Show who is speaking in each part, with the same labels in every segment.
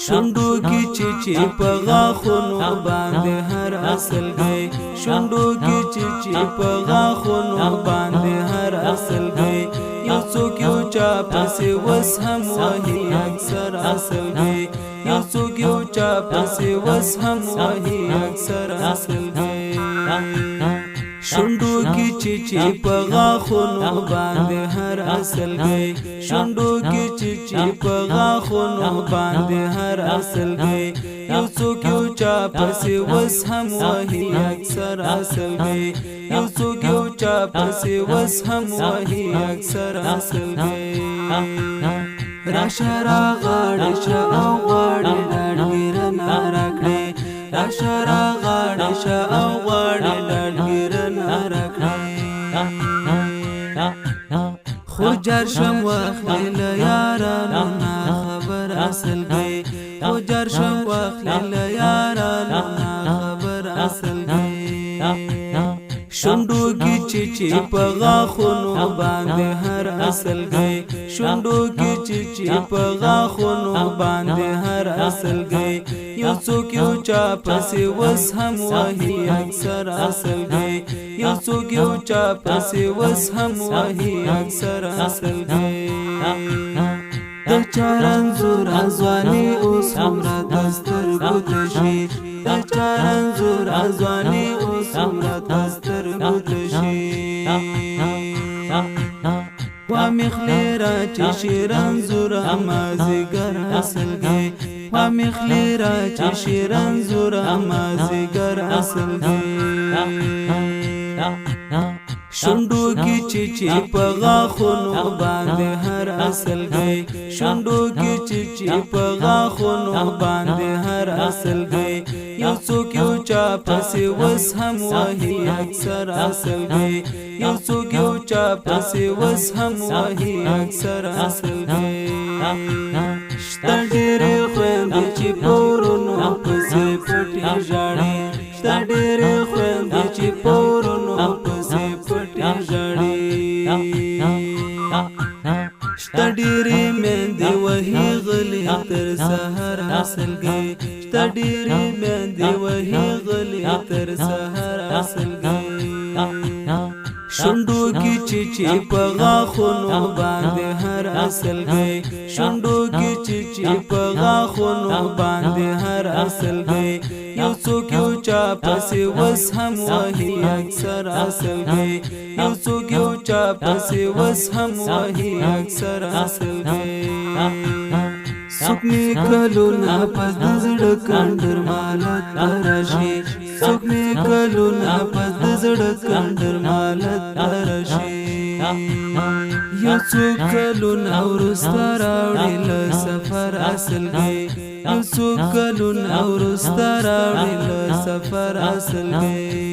Speaker 1: شونډو کې چې په غاښونو باندې هر اصل گئی شونډو کې چې په غاښونو باندې هر اصل گئی یو څوک یو چا پسې وس هم وهي اکثر اصل گئی یو څوک یو چا پسې وس هم وهي اکثر اصل گئی شونډو کې چې په غاښونو باندې هر اصل گئی شونډو کې چې په غاښونو باندې هر اصل گئی یو څوک یو چا پسې وس هم وهي اکثر اصل گئی یو څوک یو چا پسې وس هم وهي اکثر اصل گئی راشه راغاړې شه او غواړې ډاډګیره نه راکړې راشه راغاړې شه او غواړې ډاډګیره نه راکړې خو جار شم واخلې له یارانو نه خبر اصل گئی خو جار شم واخلې له یارانو نه خبر اصل گئی شونډو کې چې په غاښونو باندې هر اصل گئی شونډو کې چې په غاښونو باندې هر اصل گئی یو څوک یو چا پسې وس هم وهي اکثر اصل گئی یو څوک یو چا پسې وس هم وهي اکثر اصل گئی د چارن زور ازواني اوس همرا دستر ګوتشي د چارن زور ازواني اوس همرا دستر ګوتشي وا مخليرا چې شیرن زور امازګر اصل گئی وا مخليرا چې شیرن زور امازګر اصل گئی شونډو کې چې په غاښونو باندې هر اصل گئی شونډو کې چې په غاښونو باندې هر اصل گئی یو څوک یو چا پسې وس هم وهي اکثر اصل گئی یو څوک یو چا پسې وس هم وهي اکثر اصل گئی شته ډېرې خویندې چې پورونو پسې پټې ژاړي شته ډېرې خویندې چې پورونو پسې پټې ژاړي شته ډېرې میندې وهي غلې تر سحر اصل گئی شته ډېرې میندې وهي غلې تر سحر اصل گئی شونډو کې چې په غاښونو باندې هر اصل گئی شونډو کې چې په غاښونو باندې هر اصل گئی یو څوک یو چا پسې وس هم وهي اکثر اصل گئی یو څوک یو چا پسې وس هم وهي اکثر اصل گئی سپنی کلونا پس دزړه کندر مالت راشي سپنی کلونا پس دزړه کندر مالت راشي یو څوک کلونا ورسته راوړي له سفر اصل گئی یو څوک کلونا ورسته راوړي له سفر اصل گئی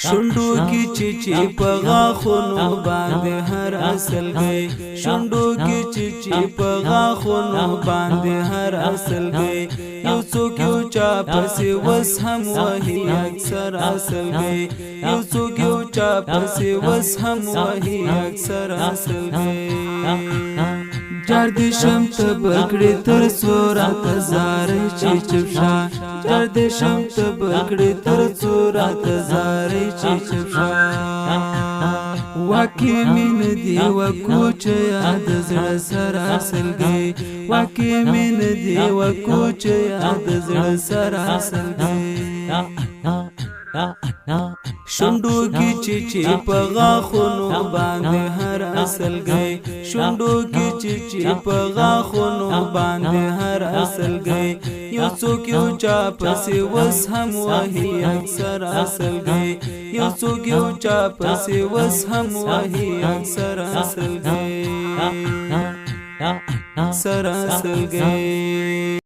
Speaker 1: شونډو کې چې په غاښونو باندې هر اصل گئی شونډو کې چې په غاښونو باندې هر اصل گئی یو څوک یو چا پسې وس هم وهي اکثر اصل گئی یو څوک یو چا پسې وس هم وهي اکثر اصل گئی جار دې شم ته بکړې تر څو راته زارې چې چپشا جار دې شم ته بکړې تر څو راته زارې چې چپشا واکې مين دی وکوچ یاد زړه سره اصل گئی واکې مين دی وکوچ یاد زړه سره اصل گئی شونډو کې چې په غاښونو باندې هر اصل گئی شونډو کې چې په غاښونو باندې هر اصل گئی یو څوک یو چا پسې وس هم وهي اکثر اصل گئی یو څوک یو چا پسې وس هم وهي اکثر اصل گئی سر اصل گئی